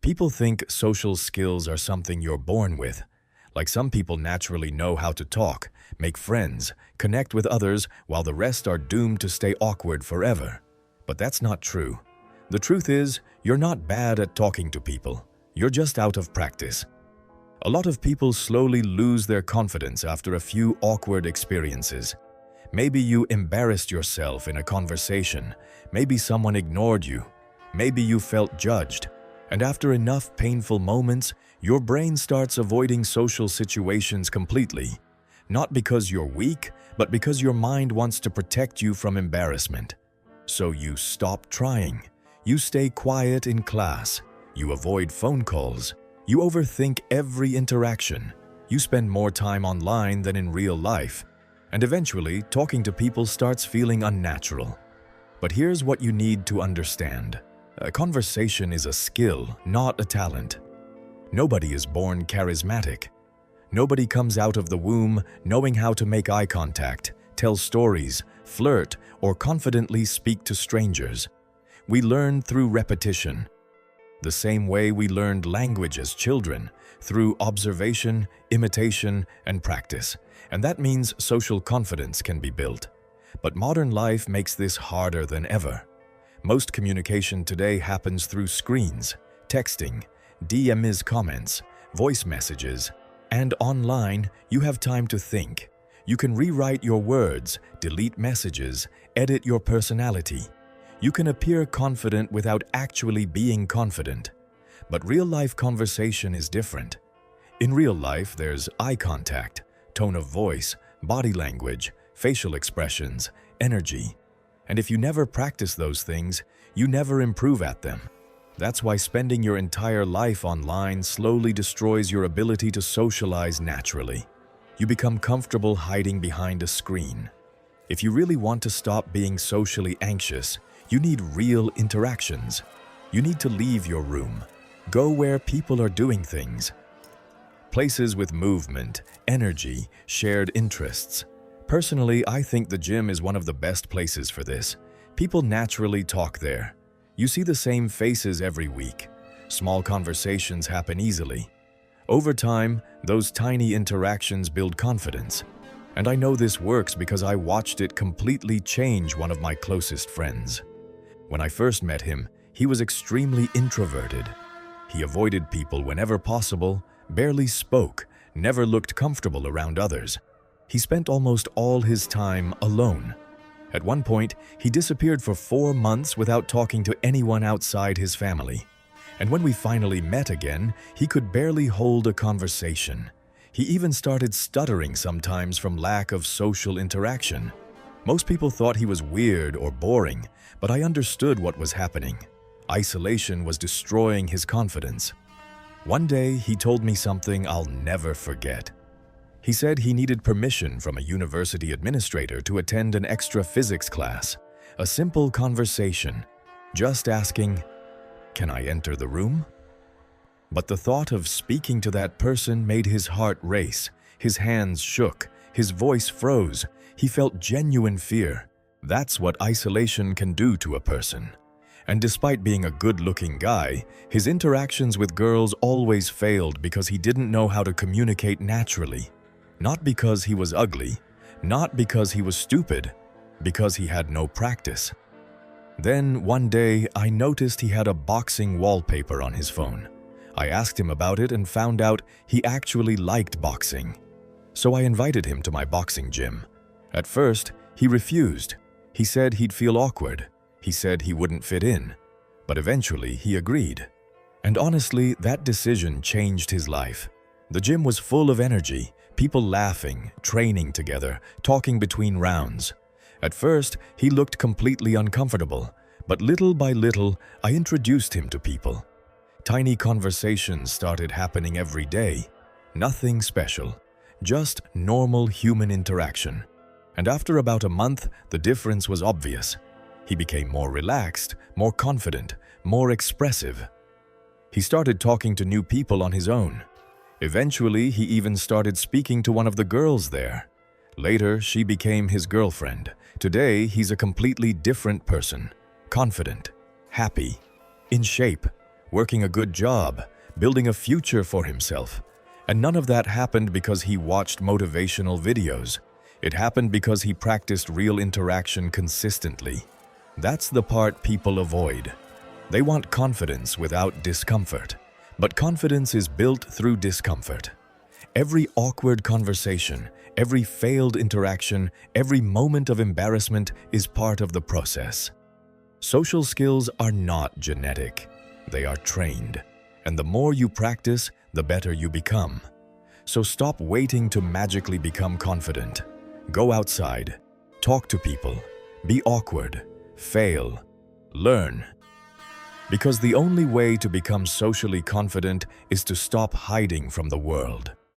People think social skills are something you're born with. Like some people naturally know how to talk, make friends, connect with others, while the rest are doomed to stay awkward forever. But that's not true. The truth is, you're not bad at talking to people. You're just out of practice. A lot of people slowly lose their confidence after a few awkward experiences. Maybe you embarrassed yourself in a conversation. Maybe someone ignored you. Maybe you felt judged. And after enough painful moments, your brain starts avoiding social situations completely. Not because you're weak, but because your mind wants to protect you from embarrassment. So you stop trying. You stay quiet in class. You avoid phone calls. You overthink every interaction. You spend more time online than in real life. And eventually, talking to people starts feeling unnatural. But here's what you need to understand. A conversation is a skill, not a talent. Nobody is born charismatic. Nobody comes out of the womb knowing how to make eye contact, tell stories, flirt, or confidently speak to strangers. We learn through repetition. The same way we learned language as children, through observation, imitation, and practice. And that means social confidence can be built. But modern life makes this harder than ever. Most communication today happens through screens, texting, DMs comments, voice messages, and online, you have time to think. You can rewrite your words, delete messages, edit your personality. You can appear confident without actually being confident. But real-life conversation is different. In real life, there's eye contact, tone of voice, body language, facial expressions, energy. And if you never practice those things, you never improve at them. That's why spending your entire life online slowly destroys your ability to socialize naturally. You become comfortable hiding behind a screen. If you really want to stop being socially anxious, you need real interactions. You need to leave your room. Go where people are doing things. Places with movement, energy, shared interests. Personally, I think the gym is one of the best places for this. People naturally talk there. You see the same faces every week. Small conversations happen easily. Over time, those tiny interactions build confidence. And I know this works because I watched it completely change one of my closest friends. When I first met him, he was extremely introverted. He avoided people whenever possible, barely spoke, never looked comfortable around others. He spent almost all his time alone. At one point, he disappeared for 4 months without talking to anyone outside his family. And when we finally met again, he could barely hold a conversation. He even started stuttering sometimes from lack of social interaction. Most people thought he was weird or boring, but I understood what was happening. Isolation was destroying his confidence. One day, he told me something I'll never forget. He said he needed permission from a university administrator to attend an extra physics class. A simple conversation, just asking, "Can I enter the room?" But the thought of speaking to that person made his heart race. His hands shook, his voice froze. He felt genuine fear. That's what isolation can do to a person. And despite being a good-looking guy, his interactions with girls always failed because he didn't know how to communicate naturally. Not because he was ugly, not because he was stupid, because he had no practice. Then, one day, I noticed he had a boxing wallpaper on his phone. I asked him about it and found out he actually liked boxing. So I invited him to my boxing gym. At first, he refused. He said he'd feel awkward. He said he wouldn't fit in. But eventually, he agreed. And honestly, that decision changed his life. The gym was full of energy, people laughing, training together, talking between rounds. At first, he looked completely uncomfortable, but little by little, I introduced him to people. Tiny conversations started happening every day. Nothing special, just normal human interaction. And after about a month, the difference was obvious. He became more relaxed, more confident, more expressive. He started talking to new people on his own. Eventually, he even started speaking to one of the girls there. Later, she became his girlfriend. Today, he's a completely different person. Confident, happy, in shape, working a good job, building a future for himself. And none of that happened because he watched motivational videos. It happened because he practiced real interaction consistently. That's the part people avoid. They want confidence without discomfort. But confidence is built through discomfort. Every awkward conversation, every failed interaction, every moment of embarrassment is part of the process. Social skills are not genetic. They are trained. And the more you practice, the better you become. So stop waiting to magically become confident. Go outside, talk to people, be awkward, fail, learn. Because the only way to become socially confident is to stop hiding from the world.